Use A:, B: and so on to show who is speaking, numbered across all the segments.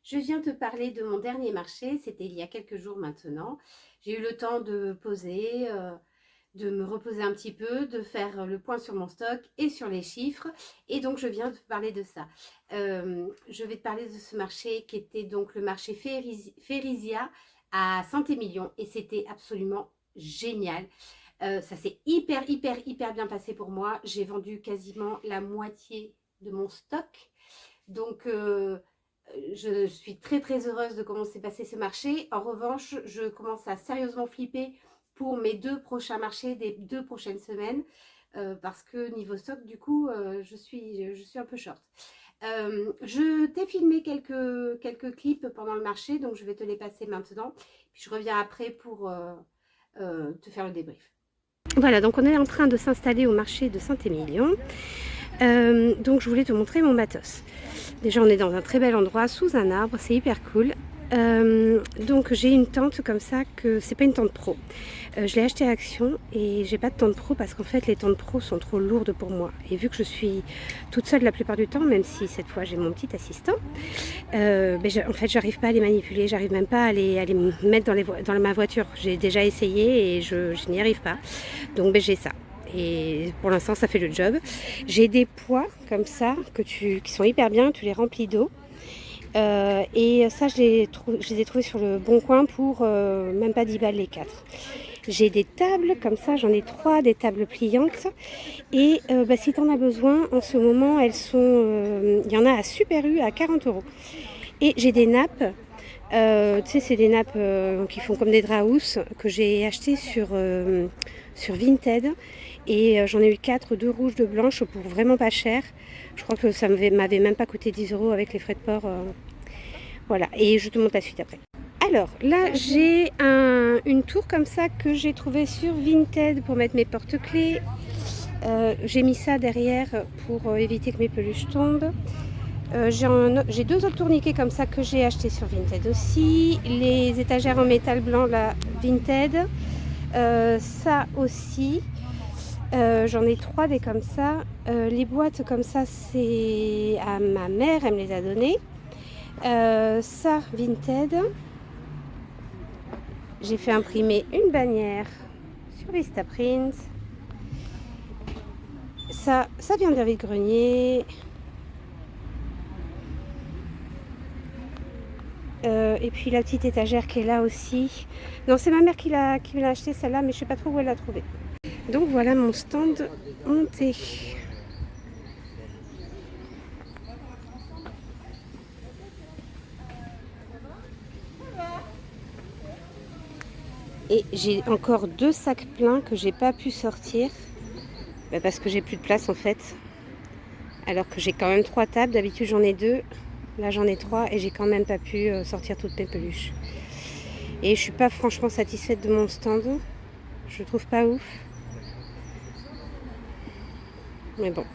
A: Je viens te parler de mon dernier marché, c'était il y a quelques jours maintenant. J'ai eu le temps de poser, de me reposer un petit peu, de faire le point sur mon stock et sur les chiffres. Et donc, je viens te parler de ça. Je vais te parler de ce marché qui était donc le marché Férizia à Saint-Émilion. Et c'était absolument génial. Ça s'est hyper bien passé pour moi. J'ai vendu quasiment la moitié de mon stock. Donc, je suis très heureuse de comment s'est passé ce marché. En revanche, je commence à sérieusement flipper pour mes deux prochains marchés des 2 prochaines semaines. Parce que niveau stock, du coup, je suis un peu short. Je t'ai filmé quelques clips pendant le marché, donc je vais te les passer maintenant. Puis je reviens après pour te faire le débrief. Voilà, donc on est en train de s'installer au marché de Saint-Émilion. Donc je voulais te montrer mon matos. Déjà on est dans un très bel endroit, sous un arbre, c'est hyper cool. Donc j'ai une tente comme ça, que c'est pas une tente pro. Je l'ai achetée à Action et j'ai pas de tente pro parce qu'en fait les tentes pro sont trop lourdes pour moi. Et vu que je suis toute seule la plupart du temps, même si cette fois j'ai mon petit assistant, en fait j'arrive pas à les manipuler, j'arrive même pas à les mettre dans ma voiture. J'ai déjà essayé et je n'y arrive pas. Donc j'ai ça. Et pour l'instant ça fait le job. J'ai des poids comme ça qui sont hyper bien, tu les remplis d'eau. Et ça je les ai trouvés sur le Bon Coin pour même pas 10 balles les 4. J'ai des tables comme ça, j'en ai 3, des tables pliantes. Et si tu en as besoin, en ce moment elles sont, il y en a à Super U à 40 euros. Et j'ai des nappes. Tu sais, c'est des nappes qui font comme des draps que j'ai acheté sur Vinted. Et j'en ai eu 4, 2 rouges, 2 blanches pour vraiment pas cher. Je crois que ça m'avait même pas coûté 10 euros avec les frais de port. Voilà, et je te montre la suite après. Alors là, j'ai une tour comme ça que j'ai trouvée sur Vinted pour mettre mes porte-clés. J'ai mis ça derrière pour éviter que mes peluches tombent. J'ai 2 autres tourniquets comme ça que j'ai acheté sur Vinted aussi. Les étagères en métal blanc, là, Vinted. Ça aussi. J'en ai 3 des comme ça. Les boîtes comme ça, c'est à ma mère, elle me les a données. Ça, Vinted. J'ai fait imprimer une bannière sur Vistaprint. Ça vient de Vide Grenier. Et puis la petite étagère qui est là aussi. Non, c'est ma mère qui me l'a acheté celle-là, mais je sais pas trop où elle l'a trouvée. Donc voilà mon stand monté. Et j'ai encore 2 sacs pleins que j'ai pas pu sortir. Parce que j'ai plus de place en fait. Alors que j'ai quand même 3 tables. D'habitude j'en ai 2. Là j'en ai 3 et j'ai quand même pas pu sortir toutes mes peluches. Et je suis pas franchement satisfaite de mon stand. Je le trouve pas ouf. Mais bon.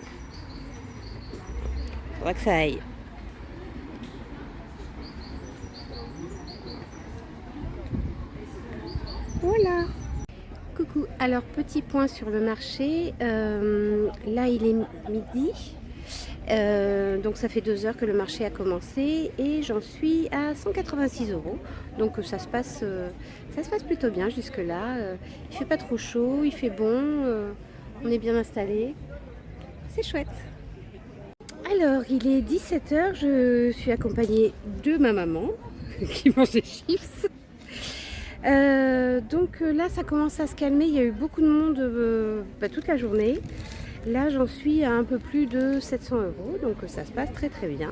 A: Faudra que ça aille. Voilà. Coucou. Alors petit point sur le marché. Là il est midi. Donc ça fait 2 heures que le marché a commencé et j'en suis à 186 euros. Donc ça se passe plutôt bien jusque là. Il fait pas trop chaud, il fait bon, on est bien installé. C'est chouette. Alors il est 17 heures, je suis accompagnée de ma maman qui mange des chips. Donc là ça commence à se calmer, il y a eu beaucoup de monde toute la journée. Là j'en suis à un peu plus de 700 euros, donc ça se passe très bien.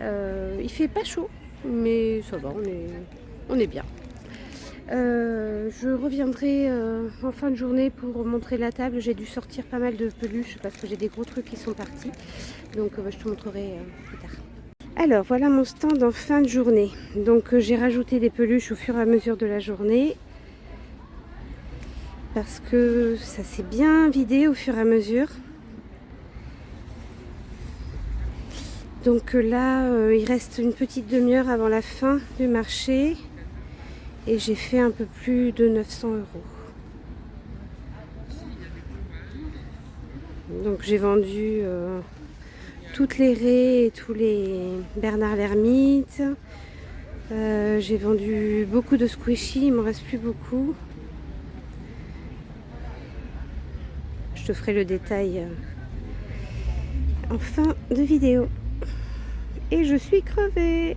A: Il fait pas chaud, mais ça va, on est bien. Je reviendrai en fin de journée pour montrer la table. J'ai dû sortir pas mal de peluches parce que j'ai des gros trucs qui sont partis. Donc je te montrerai plus tard. Alors voilà mon stand en fin de journée. Donc j'ai rajouté des peluches au fur et à mesure de la journée. Parce que ça s'est bien vidé au fur et à mesure. Donc là, il reste une petite demi-heure avant la fin du marché. Et j'ai fait un peu plus de 900 euros. Donc j'ai vendu toutes les raies et tous les Bernard l'Ermite. J'ai vendu beaucoup de squishy, il m'en reste plus beaucoup. Je te ferai le détail en fin de vidéo. Et je suis crevée.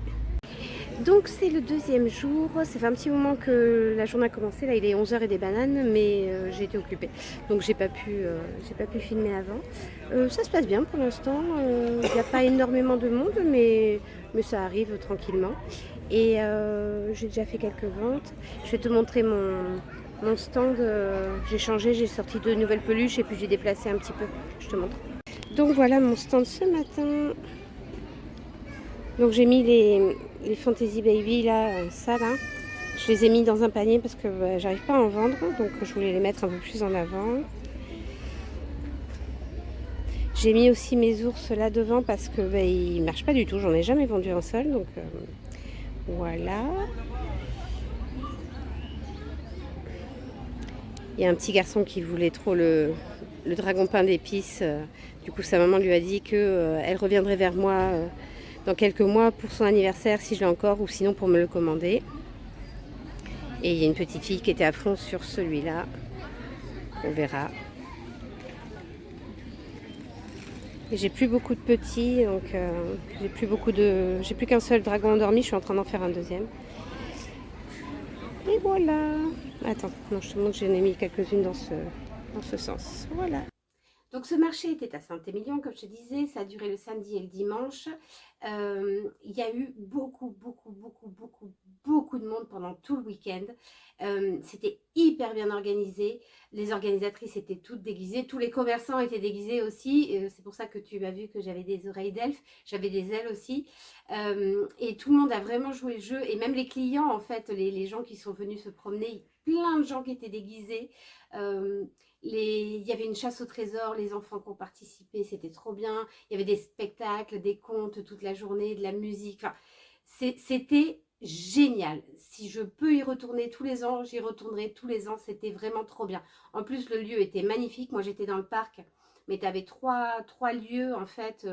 A: Donc c'est le deuxième jour, ça fait un petit moment que la journée a commencé, là il est 11 h et des bananes, mais j'ai été occupée, donc j'ai pas pu filmer avant. Ça se passe bien pour l'instant, il n'y a pas énormément de monde, mais ça arrive tranquillement. Et j'ai déjà fait quelques ventes. Je vais te montrer mon stand, j'ai changé, j'ai sorti de nouvelles peluches et puis j'ai déplacé un petit peu, je te montre. Donc voilà mon stand ce matin. Donc j'ai mis les Fantasy Baby là, ça là. Je les ai mis dans un panier parce que j'arrive pas à en vendre. Donc je voulais les mettre un peu plus en avant. J'ai mis aussi mes ours là devant parce que ils marchent pas du tout. J'en ai jamais vendu un seul. Donc voilà. Il y a un petit garçon qui voulait trop le dragon pain d'épices. Du coup sa maman lui a dit que elle reviendrait vers moi dans quelques mois pour son anniversaire si je l'ai encore, ou sinon pour me le commander. Et il y a une petite fille qui était à fond sur celui-là. On verra. Et j'ai plus beaucoup de petits, donc j'ai plus qu'un seul dragon endormi. Je suis en train d'en faire un deuxième. Et voilà. Attends, non, je te montre, j'en ai mis quelques-unes dans ce sens. Voilà. Donc ce marché était à Saint-Émilion, comme je te disais, ça a duré le samedi et le dimanche. Il y a eu beaucoup de monde pendant tout le week-end. C'était hyper bien organisé. Les organisatrices étaient toutes déguisées, tous les commerçants étaient déguisés aussi. C'est pour ça que tu as vu que j'avais des oreilles d'elfe, j'avais des ailes aussi. Et tout le monde a vraiment joué le jeu, et même les clients, en fait, les gens qui sont venus se promener, plein de gens qui étaient déguisés. Il y avait une chasse au trésor, les enfants qui ont participé, c'était trop bien. Il y avait des spectacles, des contes toute la journée, de la musique. Enfin, c'était génial. Si je peux y retourner tous les ans, j'y retournerai tous les ans. C'était vraiment trop bien. En plus, le lieu était magnifique. Moi, j'étais dans le parc, mais tu avais trois lieux, en fait,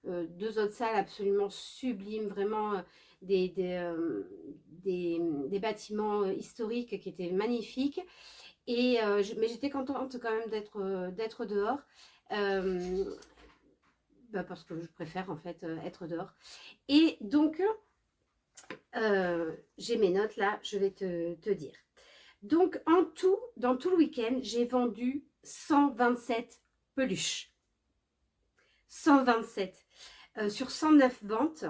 A: deux autres salles absolument sublimes, vraiment des bâtiments historiques qui étaient magnifiques. Et, mais j'étais contente quand même d'être dehors, parce que je préfère en fait être dehors. Et donc, j'ai mes notes là, je vais te dire. Donc en tout, dans tout le week-end, j'ai vendu 127 peluches. 127 sur 109 ventes.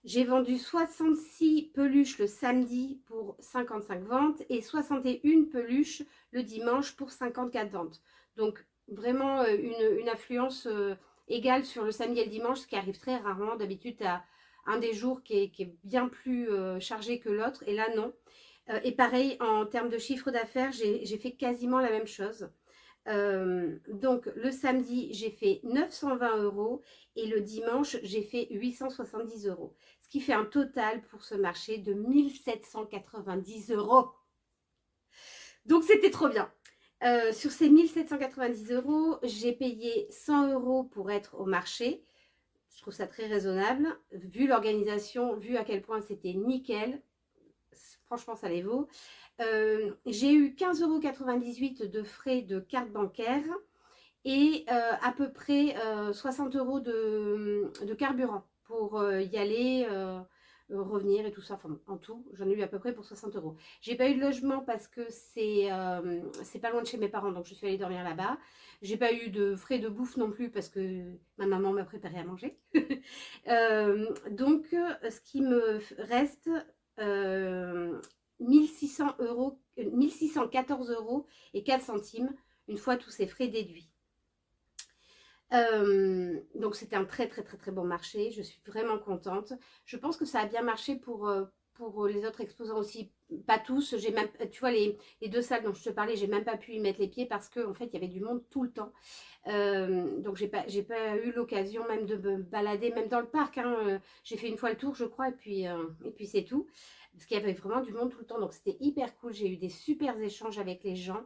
A: J'ai vendu 66 peluches le samedi pour 55 ventes et 61 peluches le dimanche pour 54 ventes. Donc vraiment une affluence égale sur le samedi et le dimanche, ce qui arrive très rarement. D'habitude, tu as un des jours qui est bien plus chargé que l'autre, et là non. Et pareil, en termes de chiffre d'affaires, j'ai fait quasiment la même chose. Donc le samedi j'ai fait 920 € et le dimanche j'ai fait 870 €, ce qui fait un total pour ce marché de 1790 €. Donc c'était trop bien. Sur ces 1790 €, j'ai payé 100 € pour être au marché. Je trouve ça très raisonnable vu l'organisation, vu à quel point c'était nickel. Franchement ça les vaut. J'ai eu 15,98 € de frais de carte bancaire et à peu près 60 € de carburant pour y aller, revenir et tout ça. Enfin, en tout, j'en ai eu à peu près pour 60 €. J'ai pas eu de logement parce que c'est pas loin de chez mes parents, donc je suis allée dormir là-bas. J'ai pas eu de frais de bouffe non plus parce que ma maman m'a préparé à manger. Donc, ce qui me reste 1614 € et 4 centimes une fois tous ces frais déduits. Donc c'était un très bon marché. Je suis vraiment contente. Je pense que ça a bien marché pour les autres exposants aussi. Pas tous. J'ai même, tu vois, les deux salles dont je te parlais, j'ai même pas pu y mettre les pieds parce qu'en fait il y avait du monde tout le temps. Donc j'ai pas eu l'occasion même de me balader, même dans le parc, hein. J'ai fait une fois le tour, je crois, et puis c'est tout. Parce qu'il y avait vraiment du monde tout le temps. Donc c'était hyper cool. J'ai eu des super échanges avec les gens.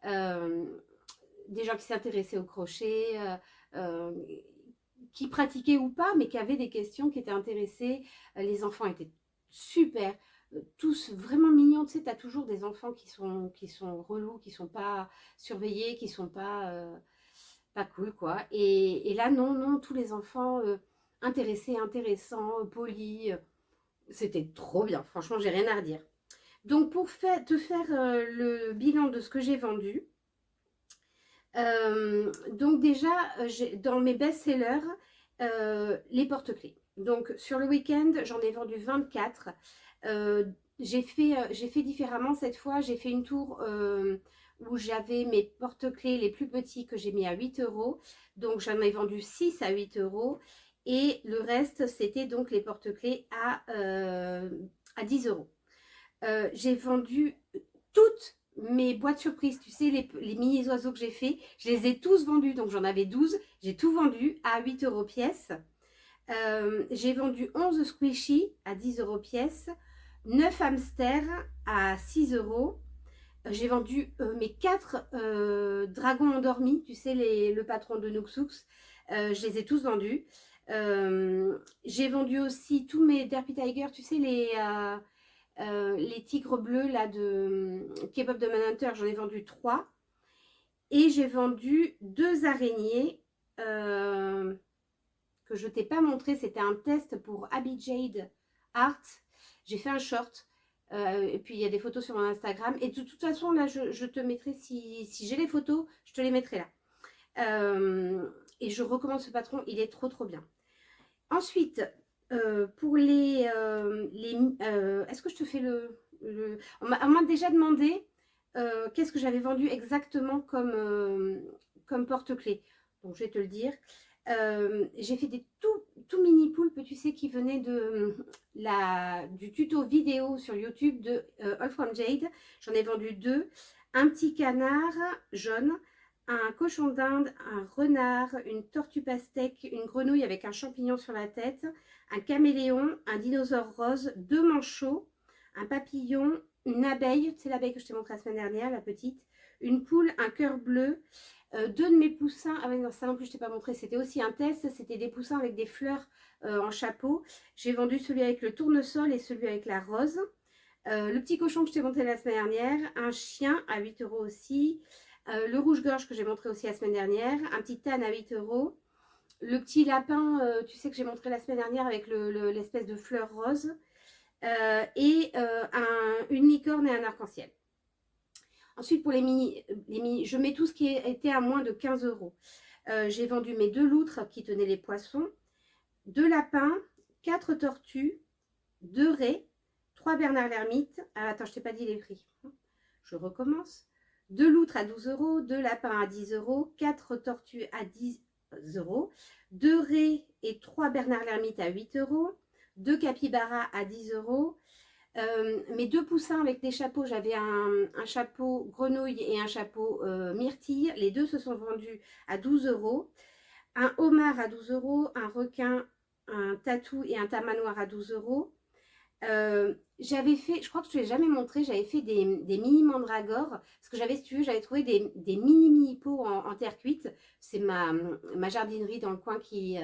A: Des gens qui s'intéressaient au crochet, qui pratiquaient ou pas, mais qui avaient des questions, qui étaient intéressés. Les enfants étaient super, tous vraiment mignons. Tu sais, tu as toujours des enfants qui sont relous, qui sont pas surveillés, qui sont pas cool, quoi. Et là, non, non, tous les enfants intéressés, intéressants, polis. C'était trop bien. Franchement, j'ai rien à redire. Donc, pour te faire le bilan de ce que j'ai vendu, donc déjà, dans mes best-sellers, les porte-clés. Donc, sur le week-end, j'en ai vendu 24. J'ai fait différemment cette fois. J'ai fait une tour où j'avais mes porte-clés les plus petits que j'ai mis à 8 euros. Donc, j'en ai vendu 6 à 8 euros. Et le reste, c'était donc les porte-clés à 10 euros. J'ai vendu toutes mes boîtes surprises, tu sais, les mini oiseaux que j'ai fait, je les ai tous vendus, donc j'en avais 12, j'ai tout vendu à 8 euros pièce. J'ai vendu 11 squishy à 10 euros pièce, 9 hamsters à 6 euros. J'ai vendu mes 4 dragons endormis, tu sais, le patron de Nooksooks, je les ai tous vendus. J'ai vendu aussi tous mes Derpy Tiger, tu sais, les tigres bleus là de K-pop de Manhunter, j'en ai vendu 3. Et j'ai vendu 2 araignées que je ne t'ai pas montré. C'était un test pour Abby Jade Art. J'ai fait un short. Et puis il y a des photos sur mon Instagram. Et de toute façon, là, je te mettrai, si j'ai les photos, je te les mettrai là. Et je recommande ce patron, il est trop trop bien. Ensuite, pour est-ce que je te fais on m'a déjà demandé qu'est-ce que j'avais vendu exactement comme porte-clés. Donc, je vais te le dire. J'ai fait des tout mini poulpes, tu sais, qui venaient du tuto vidéo sur YouTube de All From Jade. J'en ai vendu 2. Un petit canard jaune, un cochon d'Inde, un renard, une tortue pastèque, une grenouille avec un champignon sur la tête, un caméléon, un dinosaure rose, 2 manchots, un papillon, une abeille, c'est l'abeille que je t'ai montré la semaine dernière, la petite, une poule, un cœur bleu, 2 de mes poussins. Ah oui, non, ça non plus je t'ai pas montré, c'était aussi un test, c'était des poussins avec des fleurs en chapeau. J'ai vendu celui avec le tournesol et celui avec la rose. Le petit cochon que je t'ai montré la semaine dernière, un chien à 8 euros aussi, le rouge-gorge que j'ai montré aussi la semaine dernière, un petit âne à 8 euros, le petit lapin, tu sais que j'ai montré la semaine dernière avec l'espèce de fleur rose, et une licorne et un arc-en-ciel. Ensuite, pour les mini, je mets tout ce qui était à moins de 15 euros. J'ai vendu mes 2 loutres qui tenaient les poissons, 2 lapins, 4 tortues, 2 raies, 3 Bernard l'ermite. Ah, attends, je t'ai pas dit les prix. Je recommence. 2 loutres à 12 euros, 2 lapins à 10 euros, 4 tortues à 10 euros, 2 raies et 3 Bernard l'ermite à 8 euros, 2 capybaras à 10 euros. Mes 2 poussins avec des chapeaux, j'avais un chapeau grenouille et un chapeau myrtille. Les 2 se sont vendus à 12 euros. Un homard à 12 euros, un requin, un tatou et un tamanoir à 12 euros. J'avais fait, je crois que je ne te l'ai jamais montré, j'avais fait des mini mandragores, parce que j'avais, si tu veux, j'avais trouvé des mini pots en terre cuite. C'est ma jardinerie dans le coin qui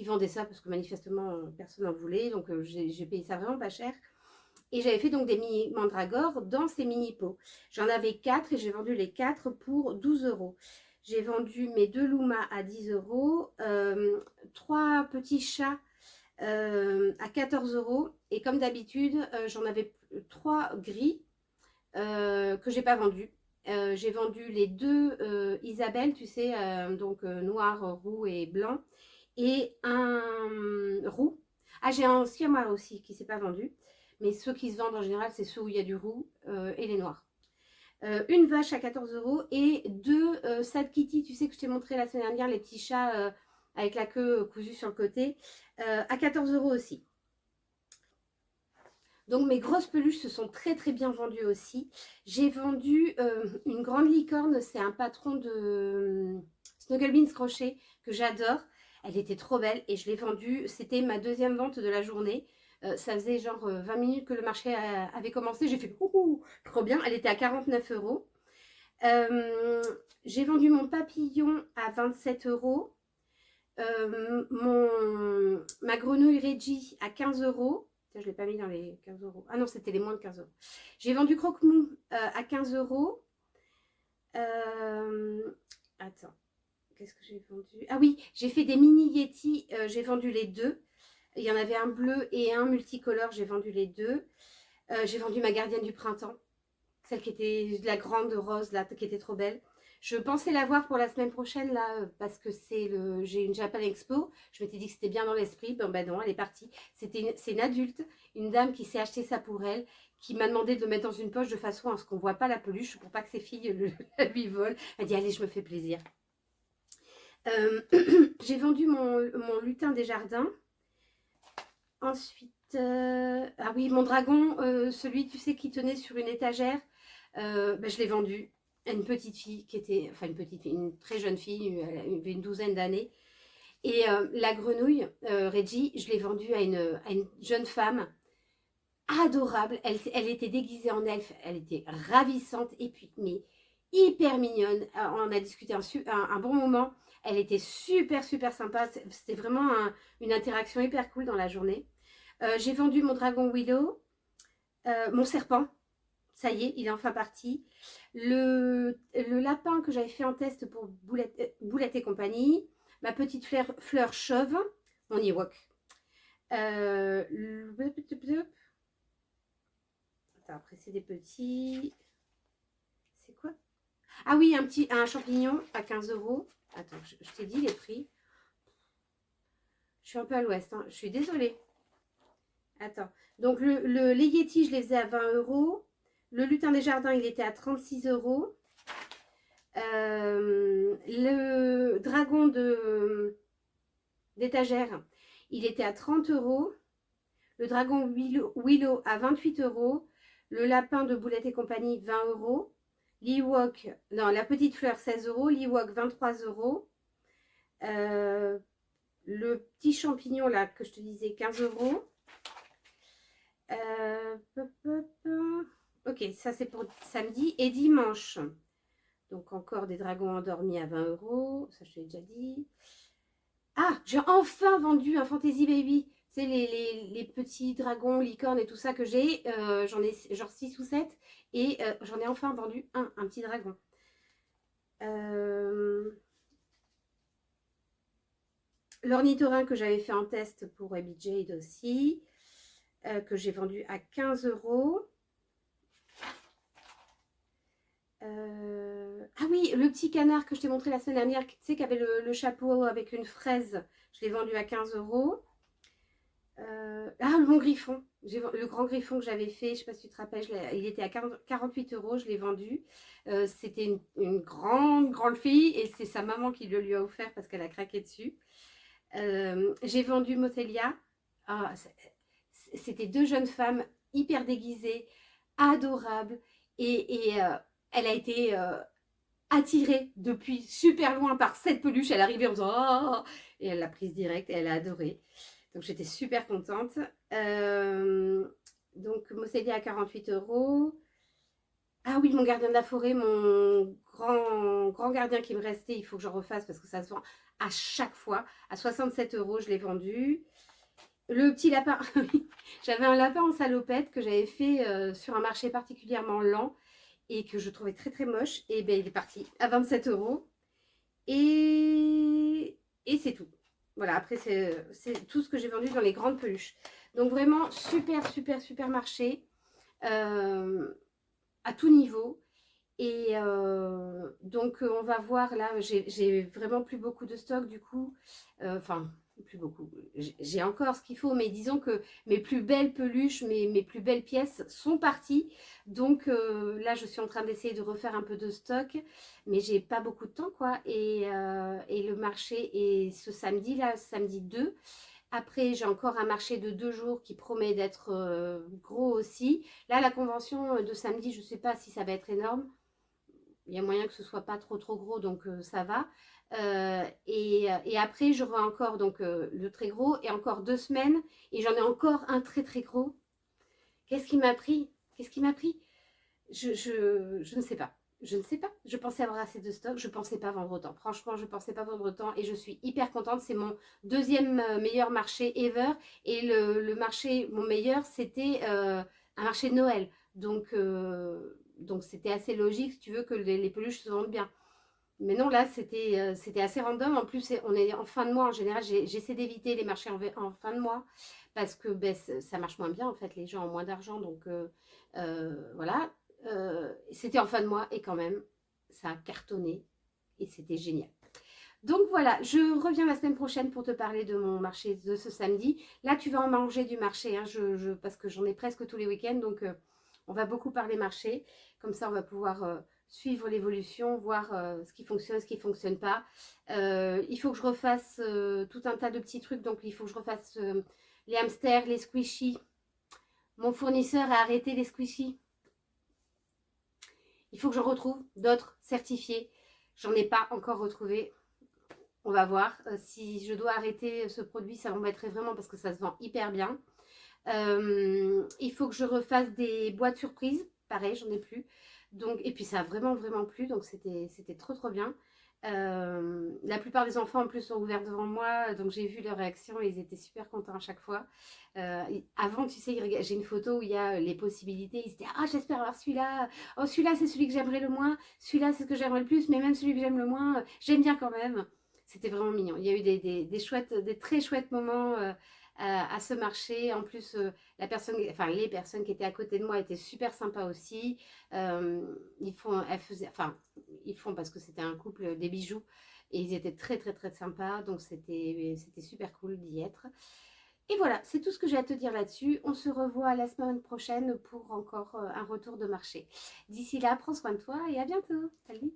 A: vendait ça, parce que manifestement personne n'en voulait, donc j'ai payé ça vraiment pas cher. Et j'avais fait donc des mini mandragores dans ces mini pots. J'en avais 4 et j'ai vendu les 4 pour 12 euros. J'ai vendu mes 2 lumas à 10 euros, 3 petits chats à 14 euros. Et comme d'habitude, j'en avais 3 gris que j'ai pas vendu. J'ai vendu les 2 Isabelle, tu sais, donc noir, roux et blanc, et un roux. Ah, j'ai un siamois aussi qui s'est pas vendu, mais ceux qui se vendent en général, c'est ceux où il y a du roux et les noirs. Une vache à 14 euros et 2 Sad Kitty, tu sais que je t'ai montré la semaine dernière, les petits chats avec la queue cousue sur le côté, à 14 euros aussi. Donc mes grosses peluches se sont très très bien vendues aussi. J'ai vendu une grande licorne, c'est un patron de Snugglebeans Crochet que j'adore. Elle était trop belle et je l'ai vendue, c'était ma 2e vente de la journée. Ça faisait genre 20 minutes que le marché avait commencé, j'ai fait ouh, trop bien, elle était à 49 euros. J'ai vendu mon papillon à 27 euros. Ma grenouille Reggie à 15 euros. Je ne l'ai pas mis dans les 15 euros. Ah non, c'était les moins de 15 euros. J'ai vendu Croque-Mou à 15 euros. Attends, qu'est-ce que j'ai vendu? Ah oui, j'ai fait des mini Yeti. J'ai vendu les deux. Il y en avait un bleu et un multicolore. J'ai vendu les deux. J'ai vendu ma gardienne du printemps. Celle qui était la grande rose, là, qui était trop belle. Je pensais la voir pour la semaine prochaine, là, parce que j'ai une Japan Expo. Je m'étais dit que c'était bien dans l'esprit. Ben non, elle est partie. C'est une adulte, une dame qui s'est acheté ça pour elle, qui m'a demandé de le mettre dans une poche de façon à ce qu'on ne voit pas la peluche, pour pas que ses filles la lui volent. Elle dit, allez, je me fais plaisir. J'ai vendu mon lutin des jardins. Ensuite, ah oui, mon dragon, celui, tu sais, qui tenait sur une étagère, je l'ai vendu à une petite fille qui était, enfin une petite fille, une très jeune fille, elle avait une douzaine d'années. Et la grenouille, Reggie, je l'ai vendue à une jeune femme adorable. Elle était déguisée en elfe, elle était ravissante et puis, mais hyper mignonne. On a discuté un bon moment. Elle était super, super sympa. C'était vraiment une interaction hyper cool dans la journée. J'ai vendu mon dragon Willow, mon serpent. Ça y est, il est enfin parti. Le lapin que j'avais fait en test pour Boulette et compagnie. Ma petite fleur chauve, mon Ewok. Attends, après, c'est des petits. C'est quoi? Ah oui, un champignon à 15 euros. Attends, je t'ai dit les prix. Je suis un peu à l'ouest, hein. Je suis désolée. Attends. Donc, les Yeti, je les faisais à 20 euros. Le lutin des jardins, il était à 36 euros. Le dragon d'étagère, il était à 30 euros. Le dragon Willow à 28 euros. Le lapin de Boulette et compagnie, 20 euros. L'Ewok, non, la petite fleur, 16 euros. L'Ewok, 23 euros. Le petit champignon, là, que je te disais, 15 euros. Ok, ça c'est pour samedi et dimanche. Donc encore des dragons endormis à 20 euros. Ça je l'ai déjà dit. Ah, j'ai enfin vendu un Fantasy Baby. C'est les petits dragons, licornes et tout ça que j'ai. J'en ai genre 6 ou 7. Et j'en ai enfin vendu un petit dragon. L'ornithorynque que j'avais fait en test pour Abby Jade aussi. Que j'ai vendu à 15 euros. Ah oui, le petit canard que je t'ai montré la semaine dernière, tu sais, qui avait le chapeau avec une fraise, je l'ai vendu à 15 euros. Le bon griffon, le grand griffon que j'avais fait, je ne sais pas si tu te rappelles, il était à 48 euros, je l'ai vendu. C'était une grande fille et c'est sa maman qui le lui a offert parce qu'elle a craqué dessus. J'ai vendu Motelia. Ah, c'était deux jeunes femmes hyper déguisées, adorables et elle a été attirée depuis super loin par cette peluche. Elle arrivait en faisant oh, et elle l'a prise direct et elle a adoré. Donc j'étais super contente. Donc Moselia à 48 euros. Ah oui, mon gardien de la forêt, mon grand gardien qui me restait, il faut que j'en refasse parce que ça se vend à chaque fois. À 67 euros, je l'ai vendu. Le petit lapin, j'avais un lapin en salopette que j'avais fait sur un marché particulièrement lent et que je trouvais très très moche. Et ben il est parti à 27 euros. Et c'est tout. Voilà, après c'est tout ce que j'ai vendu dans les grandes peluches. Donc vraiment super marché à tout niveau. Et donc on va voir là, j'ai vraiment plus beaucoup de stock du coup. Enfin, plus beaucoup. J'ai encore ce qu'il faut, mais disons que mes plus belles peluches, mes plus belles pièces sont parties. Donc là, je suis en train d'essayer de refaire un peu de stock, mais j'ai pas beaucoup de temps quoi. Et le marché est ce samedi là, samedi 2. Après, j'ai encore un marché de 2 jours qui promet d'être gros aussi. Là, la convention de samedi, je ne sais pas si ça va être énorme. Il y a moyen que ce soit pas trop gros, donc ça va. Et après, j'aurai encore donc le très gros et encore 2 semaines. Et j'en ai encore un très gros. Qu'est-ce qui m'a pris? Qu'est-ce qui m'a pris? Je ne sais pas. Je ne sais pas, je pensais avoir assez de stock, je pensais pas vendre autant. Franchement, je pensais pas vendre autant et je suis hyper contente. C'est mon deuxième meilleur marché ever et le marché, mon meilleur, c'était un marché de Noël. Donc c'était assez logique, si tu veux, que les peluches se vendent bien. Mais non, là, c'était assez random. En plus, on est en fin de mois. En général, j'essaie d'éviter les marchés en fin de mois parce que ben, ça marche moins bien. En fait, les gens ont moins d'argent. Donc, voilà. C'était en fin de mois et quand même, ça a cartonné et c'était génial. Donc voilà, je reviens la semaine prochaine pour te parler de mon marché de ce samedi. Là, tu vas en manger du marché hein, parce que j'en ai presque tous les week-ends. Donc, on va beaucoup parler marché. Comme ça, on va pouvoir suivre l'évolution, voir ce qui fonctionne, ce qui ne fonctionne pas. Il faut que je refasse tout un tas de petits trucs. Donc, il faut que je refasse les hamsters, les squishies. Mon fournisseur a arrêté les squishies. Il faut que je retrouve d'autres certifiés. J'en ai pas encore retrouvé. On va voir. Si je dois arrêter ce produit, ça m'embêterait vraiment parce que ça se vend hyper bien. Il faut que je refasse des boîtes surprises. Pareil, j'en ai plus. Donc, et puis ça a vraiment, vraiment plu. Donc c'était trop, trop bien. La plupart des enfants en plus sont ouverts devant moi. Donc j'ai vu leur réaction et ils étaient super contents à chaque fois. Avant, tu sais, j'ai une photo où il y a les possibilités. Ils se disaient, ah, j'espère avoir celui-là. Oh, celui-là, c'est celui que j'aimerais le moins. Celui-là, c'est ce que j'aimerais le plus. Mais même celui que j'aime le moins, j'aime bien quand même. C'était vraiment mignon. Il y a eu des très chouettes moments à ce marché. En plus, les personnes qui étaient à côté de moi étaient super sympas aussi. Ils font parce que c'était un couple des bijoux et ils étaient très très très sympas. Donc c'était super cool d'y être. Et voilà, c'est tout ce que j'ai à te dire là-dessus. On se revoit la semaine prochaine pour encore un retour de marché. D'ici là, prends soin de toi et à bientôt. Salut!